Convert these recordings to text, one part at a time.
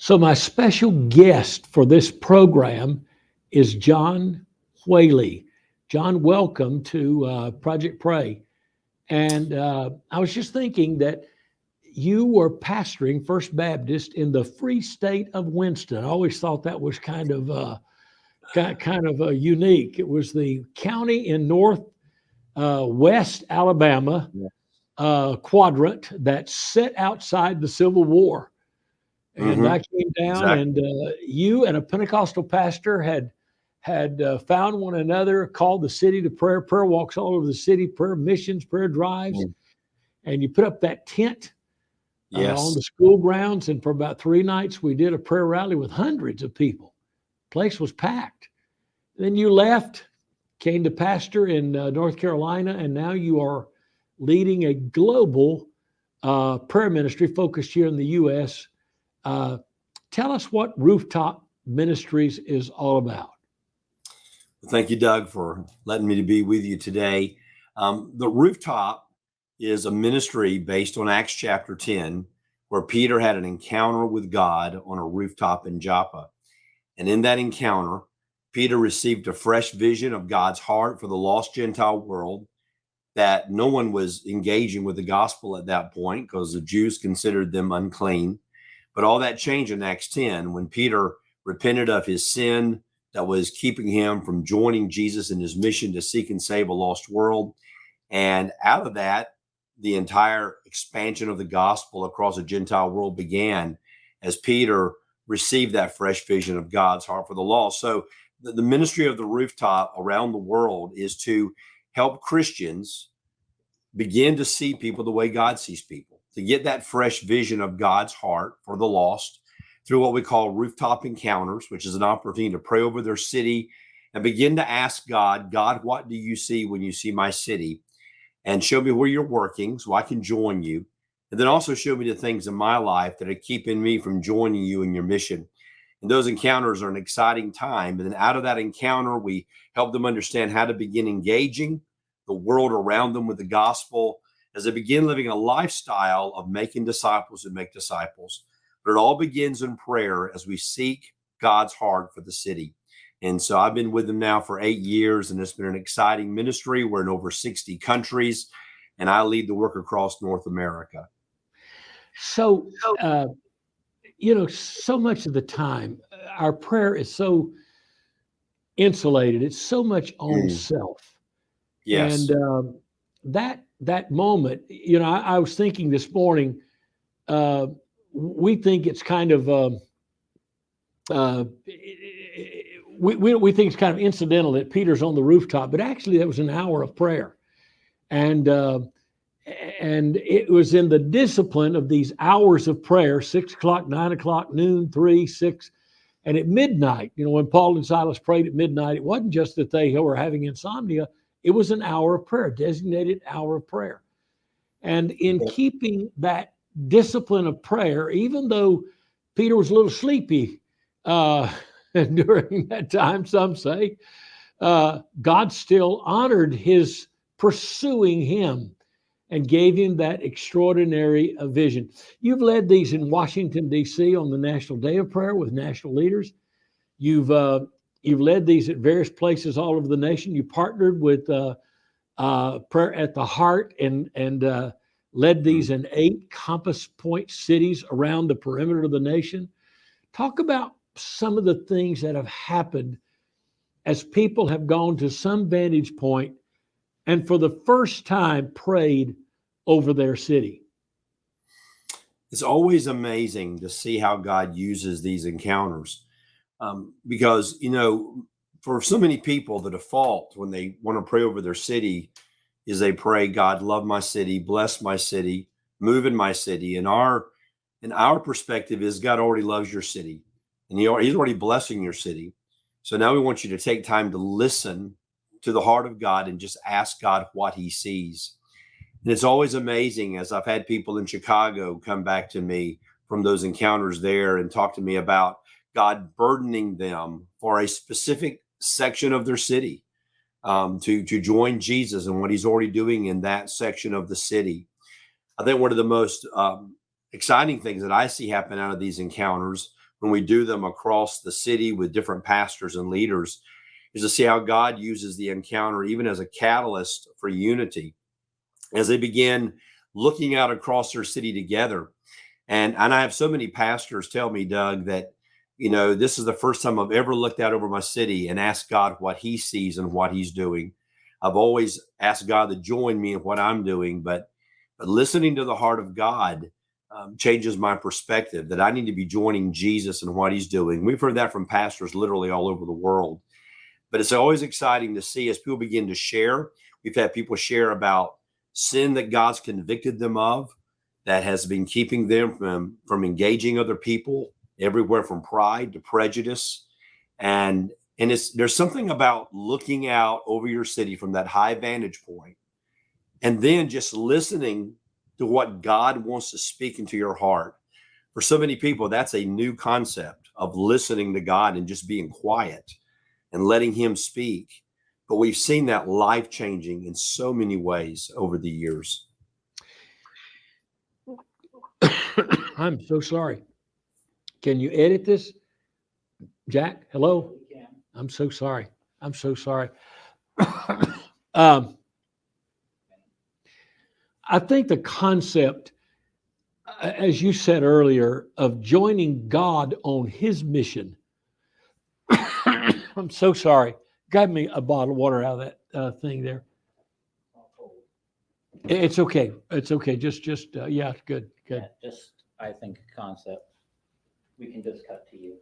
So my special guest for this program is John Whaley. John, welcome to Project Pray. And I was just thinking that you were pastoring First Baptist in the Free State of Winston. I always thought that was kind of unique. It was the county in west Alabama quadrant that set outside the Civil War. And I came down, and you and a Pentecostal pastor had found one another, called the city to prayer walks all over the city, prayer missions, prayer drives, and you put up that tent on the school grounds. And for about 3 nights, we did a prayer rally with hundreds of people. Place was packed. Then you left, came to pastor in North Carolina, and now you are leading a global prayer ministry focused here in the U.S. Tell us what Rooftop Ministries is all about. Thank you, Doug, for letting me to be with you today. The Rooftop is a ministry based on Acts chapter 10, where Peter had an encounter with God on a rooftop in Joppa. And in that encounter, Peter received a fresh vision of God's heart for the lost Gentile world, that no one was engaging with the gospel at that point because the Jews considered them unclean. But all that changed in Acts 10 when Peter repented of his sin that was keeping him from joining Jesus in his mission to seek and save a lost world. And out of that, the entire expansion of the gospel across the Gentile world began as Peter received that fresh vision of God's heart for the lost. So the ministry of the Rooftop around the world is to help Christians begin to see people the way God sees people, to get that fresh vision of God's heart for the lost through what we call Rooftop Encounters, which is an opportunity to pray over their city and begin to ask God, what do you see when you see my city? And show me where you're working so I can join you. And then also show me the things in my life that are keeping me from joining you in your mission. And those encounters are an exciting time. And then out of that encounter, we help them understand how to begin engaging the world around them with the gospel as they begin living a lifestyle of making disciples and make disciples. But it all begins in prayer as we seek God's heart for the city. And so I've been with them now for 8 years, and it's been an exciting ministry. We're in over 60 countries, and I lead the work across North America. So, so much of the time, our prayer is so insulated. It's so much on self. Yes. And that moment, I was thinking this morning, we think it's kind of, we think it's kind of incidental that Peter's on the rooftop, but actually that was an hour of prayer. And it was in the discipline of these hours of prayer, 6 o'clock, 9 o'clock, noon, 3, 6, and at midnight, when Paul and Silas prayed at midnight, it wasn't just that they were having insomnia. It was an hour of prayer, designated hour of prayer. And in keeping that discipline of prayer, even though Peter was a little sleepy during that time, some say, God still honored his pursuing him and gave him that extraordinary vision. You've led these in Washington, D.C. on the National Day of Prayer with national leaders. You've led these at various places all over the nation. You partnered with Prayer at the Heart and led these in 8 compass point cities around the perimeter of the nation. Talk about some of the things that have happened as people have gone to some vantage point and for the first time prayed over their city. It's always amazing to see how God uses these encounters. Because, for so many people, the default when they want to pray over their city is they pray, God, love my city, bless my city, move in my city. And our perspective is God already loves your city and he's already blessing your city. So now we want you to take time to listen to the heart of God and just ask God what he sees. And it's always amazing as I've had people in Chicago come back to me from those encounters there and talk to me about God burdening them for a specific section of their city to join Jesus and what he's already doing in that section of the city. I think one of the most exciting things that I see happen out of these encounters when we do them across the city with different pastors and leaders, is to see how God uses the encounter even as a catalyst for unity as they begin looking out across their city together. And I have so many pastors tell me, Doug, that, this is the first time I've ever looked out over my city and asked God what he sees and what he's doing. I've always asked God to join me in what I'm doing, but listening to the heart of God changes my perspective that I need to be joining Jesus in what he's doing. We've heard that from pastors literally all over the world. But it's always exciting to see as people begin to share. We've had people share about sin that God's convicted them of that has been keeping them from engaging other people, everywhere from pride to prejudice. And there's something about looking out over your city from that high vantage point and then just listening to what God wants to speak into your heart. For so many people, that's a new concept of listening to God and just being quiet and letting him speak. But we've seen that life-changing in so many ways over the years. I'm so sorry. Can you edit this? Jack, hello? I'm so sorry. I'm so sorry. I think the concept, as you said earlier, of joining God on his mission. I'm so sorry. Grab me a bottle of water out of that thing there. It's okay. It's okay. Just yeah, good. Yeah, I think a concept. We can just cut to you.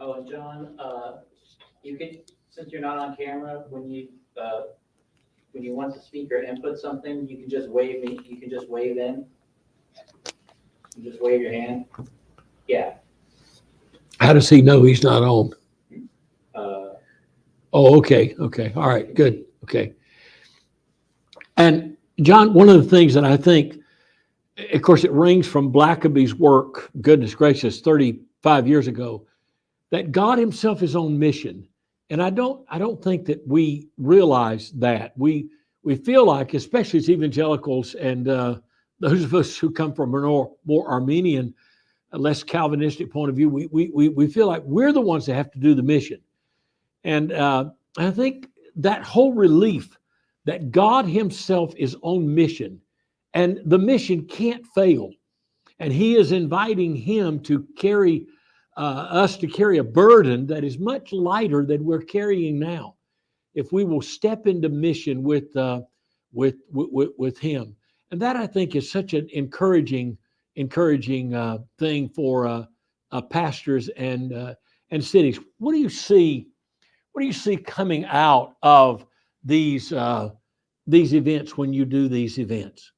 And John, you can, since you're not on camera, when you want to speak or input something, you can just wave me. You can just wave in. You just wave your hand. Yeah. How does he know he's not on? Okay. All right, good. Okay. And John, one of the things that I think, of course, it rings from Blackaby's work, goodness gracious, 35 years ago, that God himself is on mission. And I don't think that we realize that. We feel like, especially as evangelicals and those of us who come from a more Armenian, less Calvinistic point of view, we feel like we're the ones that have to do the mission. And I think that whole relief that God himself is on mission and the mission can't fail. And he is inviting him to carry us to carry a burden that is much lighter than we're carrying now. If we will step into mission with him. And that I think is such an encouraging thing for pastors and cities. What do you see coming out of these events when you do these events?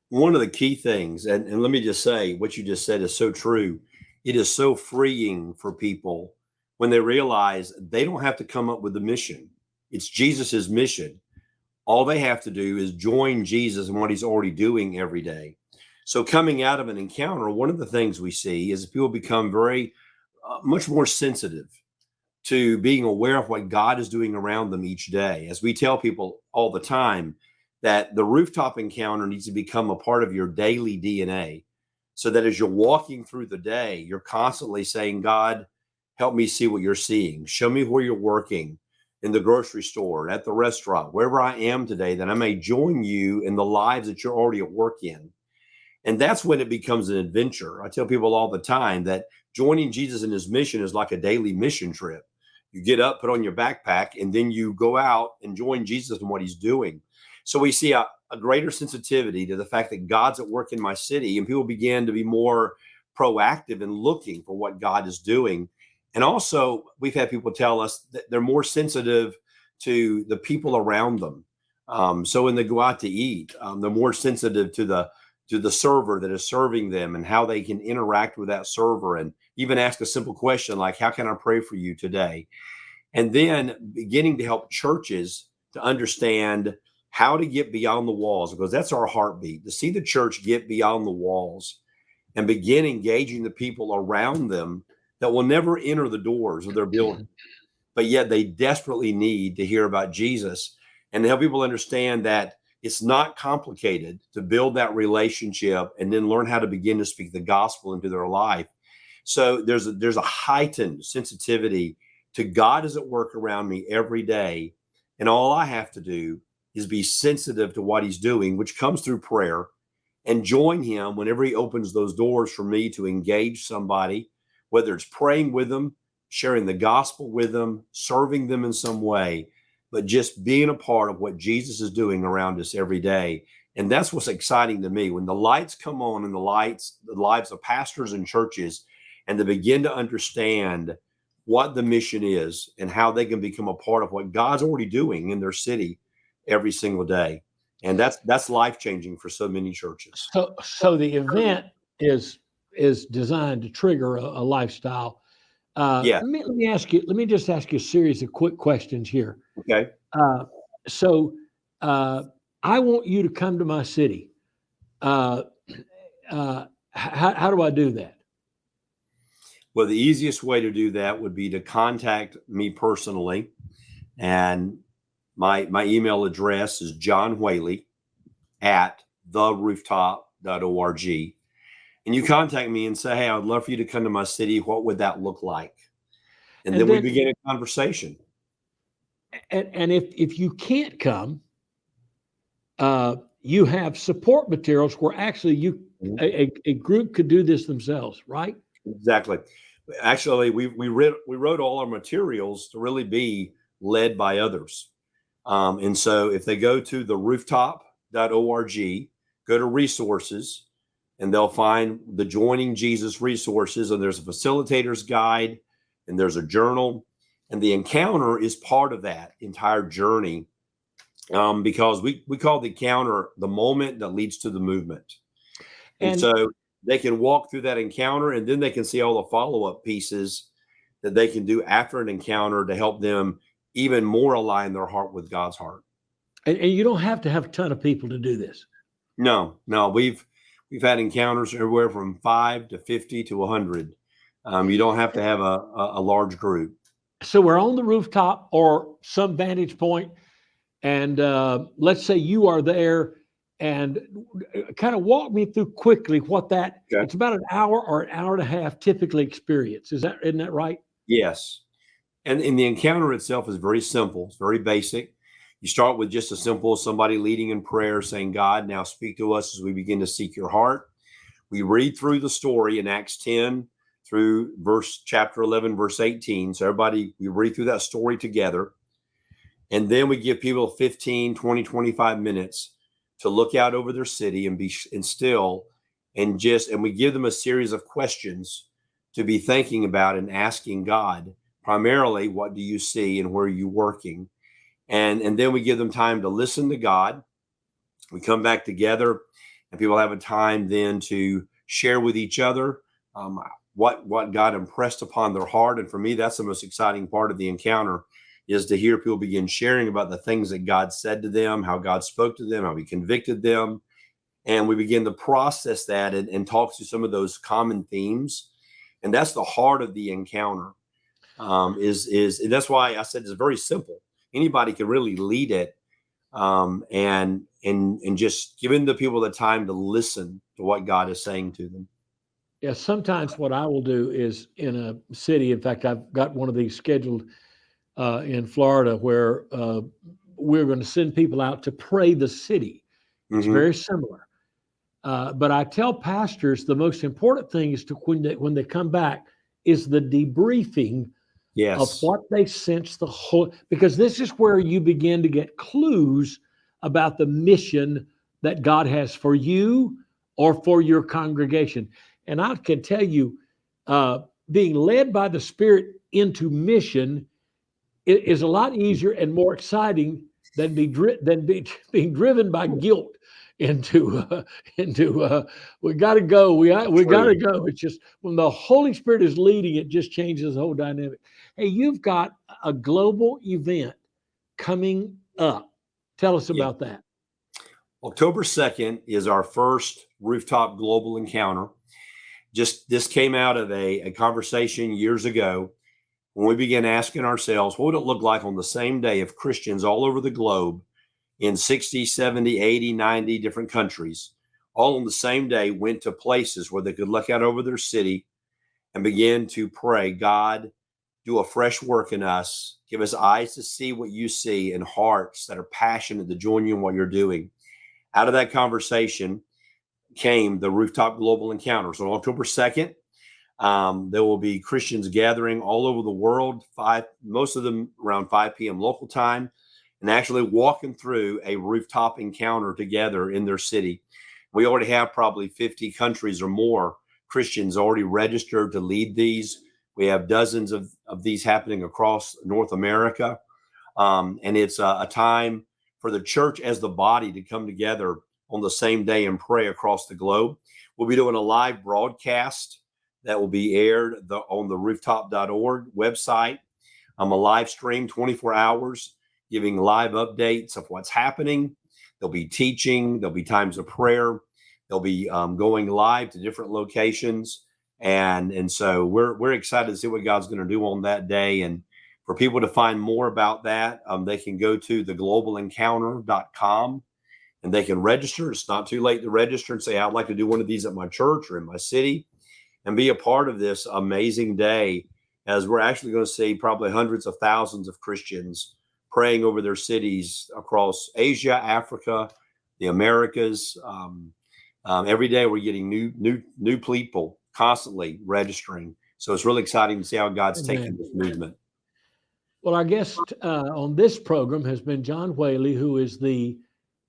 One of the key things, and let me just say, what you just said is so true. It is so freeing for people when they realize they don't have to come up with the mission. It's Jesus's mission. All they have to do is join Jesus in what he's already doing every day. So coming out of an encounter, one of the things we see is people become very much more sensitive to being aware of what God is doing around them each day. As we tell people all the time, that the rooftop encounter needs to become a part of your daily DNA, so that as you're walking through the day, you're constantly saying, God, help me see what you're seeing. Show me where you're working in the grocery store, at the restaurant, wherever I am today, that I may join you in the lives that you're already at work in. And that's when it becomes an adventure. I tell people all the time that joining Jesus in his mission is like a daily mission trip. You get up, put on your backpack, and then you go out and join Jesus in what he's doing. So we see a greater sensitivity to the fact that God's at work in my city, and people begin to be more proactive in looking for what God is doing. And also, we've had people tell us that they're more sensitive to the people around them. So when they go out to eat, they're more sensitive to the server that is serving them and how they can interact with that server, and even ask a simple question like, how can I pray for you today? And then beginning to help churches to understand how to get beyond the walls, because that's our heartbeat, to see the church get beyond the walls and begin engaging the people around them that will never enter the doors of their building, but yet they desperately need to hear about Jesus, and to help people understand that It's not complicated to build that relationship and then learn how to begin to speak the gospel into their life. So there's a heightened sensitivity to God is at work around me every day. And all I have to do is be sensitive to what he's doing, which comes through prayer, and join him whenever he opens those doors for me to engage somebody, whether it's praying with them, sharing the gospel with them, serving them in some way, but just being a part of what Jesus is doing around us every day. And that's what's exciting to me. When the lights come on in the lives of pastors and churches, and they begin to understand what the mission is and how they can become a part of what God's already doing in their city every single day. And that's life-changing for so many churches. So the event is designed to trigger a lifestyle. Yeah. Let me just ask you a series of quick questions here. Okay. So I want you to come to my city. How do I do that? Well, the easiest way to do that would be to contact me personally. And my email address is johnwhaley@therooftop.org. And you contact me and say, hey, I would love for you to come to my city. What would that look like? And then we begin a conversation. And if you can't come, you have support materials where actually a group could do this themselves, right? Exactly. Actually, we wrote all our materials to really be led by others. And so if they go to the rooftop.org, go to resources, and they'll find the Joining Jesus resources, and there's a facilitator's guide, and there's a journal, and the encounter is part of that entire journey, because we call the encounter the moment that leads to the movement. And so they can walk through that encounter, and then they can see all the follow-up pieces that they can do after an encounter to help them even more align their heart with God's heart. And you don't have to have a ton of people to do this. No, we've had encounters everywhere from 5 to 50 to 100. You don't have to have a large group. So we're on the rooftop or some vantage point, and let's say you are there, and kind of walk me through quickly what that, it's about an hour or an hour and a half typically experience. Isn't that right? Yes. And the encounter itself is very simple. It's very basic. You start with just a simple somebody leading in prayer saying, God, now speak to us as we begin to seek your heart. We read through the story in Acts 10 through chapter 11, verse 18. So we read through that story together. And then we give people 15, 20, 25 minutes to look out over their city and be still, and we give them a series of questions to be thinking about and asking God, primarily, what do you see and where are you working? And then we give them time to listen to God. We come back together, and people have a time then to share with each other what God impressed upon their heart. And for me, that's the most exciting part of the encounter, is to hear people begin sharing about the things that God said to them, how God spoke to them, how he convicted them. And we begin to process that and talk through some of those common themes. And that's the heart of the encounter. And that's why I said it's very simple. Anybody can really lead it, and just giving the people the time to listen to what God is saying to them. Yeah, sometimes what I will do is in a city, in fact, I've got one of these scheduled in Florida where we're going to send people out to pray the city. It's very similar. But I tell pastors the most important thing is to when they come back is the debriefing of what they sense because this is where you begin to get clues about the mission that God has for you or for your congregation. And I can tell you, being led by the Spirit into mission is a lot easier and more exciting than being driven by guilt into we got to go. We got to go. It's just when the Holy Spirit is leading, it just changes the whole dynamic. Hey, you've got a global event coming up. Tell us about that. October 2nd is our first Rooftop Global Encounter. This came out of a conversation years ago when we began asking ourselves, what would it look like on the same day if Christians all over the globe in 60, 70, 80, 90 different countries, all on the same day, went to places where they could look out over their city and begin to pray, God, do a fresh work in us. Give us eyes to see what you see and hearts that are passionate to join you in what you're doing. Out of that conversation came the Rooftop Global Encounters. On October 2nd, there will be Christians gathering all over the world, most of them around 5 p.m. local time, and actually walking through a rooftop encounter together in their city. We already have probably 50 countries or more Christians already registered to lead these. We have dozens of these happening across North America. And it's a time for the church as the body to come together on the same day and pray across the globe. We'll be doing a live broadcast that will be aired on the rooftop.org website. A live stream 24 hours, giving live updates of what's happening. There'll be teaching. There'll be times of prayer. They'll be going live to different locations. And so we're excited to see what God's going to do on that day. And for people to find more about that, they can go to theglobalencounter.com and they can register. It's not too late to register and say, I'd like to do one of these at my church or in my city and be a part of this amazing day, as we're actually going to see probably hundreds of thousands of Christians praying over their cities across Asia, Africa, the Americas. Every day we're getting new people constantly registering. So it's really exciting to see how God's taking this movement. Well, our guest on this program has been John Whaley, who is the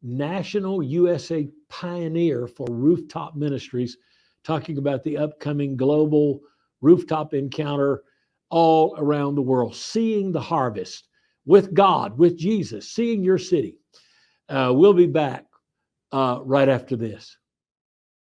National USA Pioneer for Rooftop Ministries, talking about the upcoming global rooftop encounter all around the world, seeing the harvest with God, with Jesus, seeing your city. We'll be back right after this.